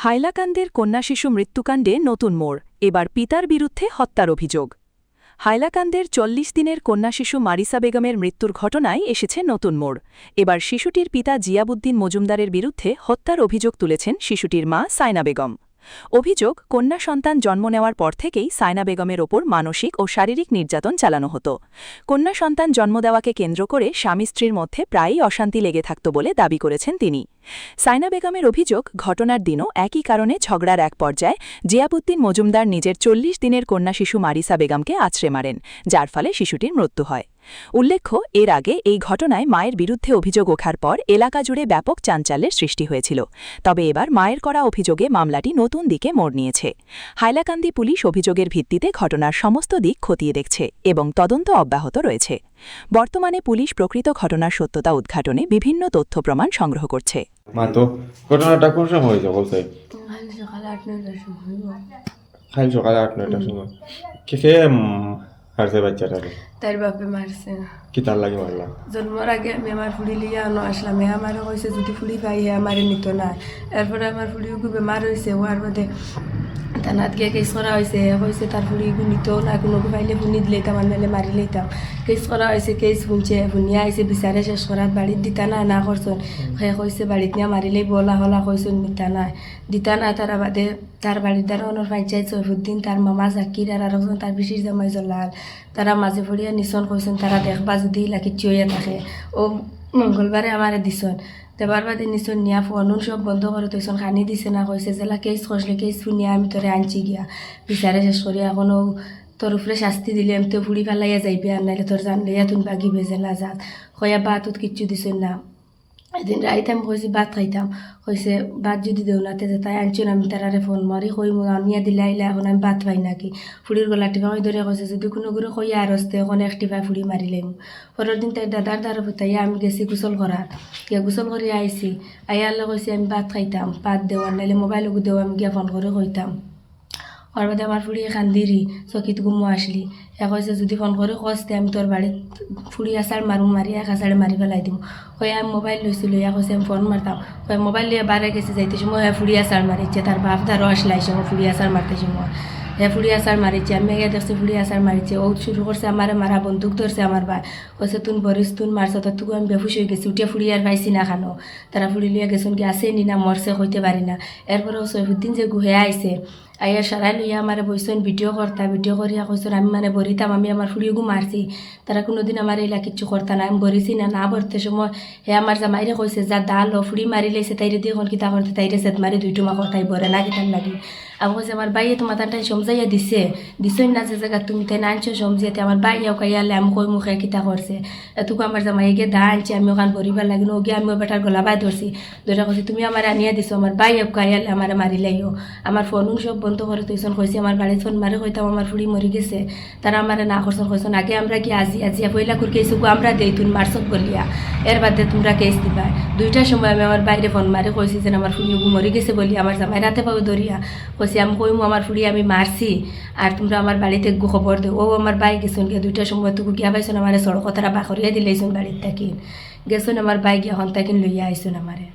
হাইলাকান্দির কন্যাশিশু মৃত্যুকাণ্ডে নতুন মোড়, এবার পিতার বিরুদ্ধে হত্যার অভিযোগ। হাইলাকান্দির ৪০ দিনের কন্যাশিশু মারিসা বেগমের মৃত্যুর ঘটনায় এসেছে নতুন মোড়। এবার শিশুটির পিতা জিয়াবুদ্দিন মজুমদারের বিরুদ্ধে হত্যার অভিযোগ তুলেছেন শিশুটির মা সায়না বেগম। অভিযোগ, কন্যা সন্তান জন্ম নেওয়ার পর থেকেই সায়না বেগমের ওপর মানসিক ও শারীরিক নির্যাতন চালানো হতো। কন্যা সন্তান জন্ম দেওয়াকে কেন্দ্র করে স্বামী স্ত্রীর মধ্যে প্রায়ই অশান্তি লেগে থাকত বলে দাবি করেছেন তিনি। সায়না বেগমের অভিযোগ, ঘটনার দিনও একই কারণে ঝগড়ার এক পর্যায়ে জিয়াবুদ্দিন মজুমদার নিজের ৪০ দিনের কন্যা শিশু মারিসা বেগমকে আছড়ে মারেন, যার ফলে শিশুটির মৃত্যু হয়। উল্লেখ্য, এর আগে এই ঘটনায় মায়ের বিরুদ্ধে অভিযোগ ওঠার পর এলাকা জুড়ে ব্যাপক চাঞ্চল্যের সৃষ্টি হয়েছিল। তবে এবার মায়ের করা অভিযোগে মামলাটি নতুন দিকে মোড় নিয়েছে। হাইলাকান্দি পুলিশ অভিযোগের ভিত্তিতে ঘটনার সমস্ত দিক খতিয়ে দেখছে এবং তদন্ত অব্যাহত রয়েছে। বর্তমানে পুলিশ প্রকৃত ঘটনার সত্যতা উদ্ঘাটনে বিভিন্ন তথ্য প্রমাণ সংগ্রহ করছে। ঘটনাটা কোন সময় হয়েছে বলছে? কাল সকালে 8-9টার সময়। কে মারছে বাচ্চাটাকে? তার বাপে মারছে। কি তার লাগে মারলাম? জন্মর আগে আমি আমার ফুড়ি লিয়ে আনো আসলাম, আমারও কইছে যদি ফুড়ি পাই আমারে নিত না। এরপরে আমার ফুড়িও খুব বেমার হয়েছে, ওর মধ্যে থানাত গিয়ে কেস করা হয়েছে। কইছে তার ফুড়ি নিতেও না, কোনো পাইলে ফুনি দিলেতাম আর নাহলে মারি লইতাম। কেস করা হয়েছে, কেস শুনছে, ফুনিয়া আইসে বিচারে শেষ করার বাড়ির দিতা না করছেন। কইছে বাড়িত নিয়ে মারিলেই বলা হলা কইছেন নিতা নাই দিতা না। তারা বাদে তার বাড়ির দ্বারা অনর পঞ্চায়েত সৈফুদ্দিন, তার মামা জাকির আর আরেকজন তার বিশির জামাই জলাল, তারা মাঝে ফড়িয়া নিছন কইছেন তারা দেখবা যদি লাকিচ্ছি হইয়া থাকে। ও মঙ্গলবারে আমারে দিছন, দেবার বাদে নিছন নিয়া ফোন সব বন্ধ করে তৈছন খানি দিছে না। কইছে জেলা কেস খসলে কেস শুনিয়া আমি তোরে আনছি গিয়া বিচারে শেষ করি, এখনও তোর উপরে শাস্তি দিলে আমি তো ফুড়ি ফেলাইয়া যাইবে, আর নাইলে তোর জানলে তুন বাগিবে জেলা যাত। কইয়া বাতুত কিচ্ছু দিছন না। এদিন রাইতে আমি কইছি ভাত খাইতাম, কইছে ভাত যদি দেও নাতে যে তাই আনছুন। আমি তারারে ফোন মারি কই আনিয়া দিলে আইলে এখন আমি ভাত পাই নাকি। ফুড়ির গলা টিপা কই ধরে কইছে যদি কোনো করে কইয়া আর আসতে এখন এক টিপা ফুড়ি মারিলাম। পরের দিন তাই দাদার দ্বারা ফুটাইয়া আমি গেছি গোসল করার, গিয়া গোসল করে আইছি। আইয়ালে কইছি আমি ভাত খাইতাম, ভাত দেওয়ার নাইলে মোবাইলও দেও, আমি গিয়া ফোন করে কইতাম। ওর বাদে আমার ফুড়ি কান্দিরি চকিত গুমো আসলি। কইছে যদি ফোন করে কষতে আমি তোর বাড়িত ফুড়ি আচার মারি এক আচারে মারি পেলাই দিম। কই আমি মোবাইল লইছিল, কইছে আমি ফোন মারতাম। কই মোবাইল লিয়ে বারে গেছে যাইতে সময় ফুড়ি আচার মারিছে, তার বাপ তার আসলাইছে ফুড়ি আচার মারতে সময় ফুড়ি আচার মারিছে। আমি গিয়ে দেখছি ফুড়ি আচার মারিছে, ও শুরু করছে আমার মারা, বন্দুক ধরছে আমার ভাই। কইছে তুন বরিস তুন মারছ, তোর আমি বেফুস হয়ে গেছি, উঠিয়া ফুড়ি আর পাইছি না খানো। তারা ফুড়ি লিয়ে গেছেন কি আছে নি না মরছে কইতে পারি না। এরপরে সৈফুদ্দিন যে গুহে আইছে, আইয়া সারাই লইয়া আমার বইছেন ভিডিও করিয়া কইছেন আমি মানে বরিতাম, আমি আমার ফুড়িগু মারছি। তারা কোনোদিন আমার এইলা কিচ্ছু করতা না, আমি বরিছি না বরতে সময় আমার জামাইরে কইছে যা ডাল ফুড়ি মারি লাইছে, তাইরে দিয়ে এখন কিতা করতে তাইরে সেত মারি দুইটুমা করতাই বরে না কিতার লাগি। আমি কইছে আমার বাইয়ে তোমার তাই সমজাইয়া দিছই না যে জায়গা তুমি তাই না আনছো সমজিয়াতে। আমার বাইয়াও কাইয়ালে আমি কই মুখে কিতা করছে এতটুকু আমার জামাই গিয়ে দা আনছি, আমি ওখান বরিবার লাগিন ও গিয়ে আমি বেটার গলা বাই ধরছি। ধরে কইছি তুমি আমার আনিয়া দিছো, আমার বাইয়াও কাইয়ালে আমার মারি লাইও। আমার ফোন সব বন্ধ করে তৈছন কইছি আমার বাড়ির ফোন মারে কইতাম আমার ফুড়ি মরি গেছে। তারা আমার না করছেন, কইছেন আগে আমরা কি আজিয়া পয়লা করে কেস আমরা দেই তুন মারছত বলিয়া, এর বাদে তোমরা কেস দিবা। 2টার সময় আমি আমার বাইরে ফোন মারে কইছি যে আমার ফুড়ি মরি গেছে বলি। আমার জামাই রাতে পাবো ধরিয়া কইছি আমি কইমু আমার ফুড়ি আমি মারছি আর তোমরা আমার বাড়িতে খবর দেও। ও আমার বাই গেছেন গিয়া 2টার সময় তুকু গিয়া পাইছেন আমার সড়ক তারা বাখরিয়া দিলেছেন বাড়ির থাকি গেছেন। আমার বাই গিয়া হন তাকিন লইয়া আইসুন আমারে।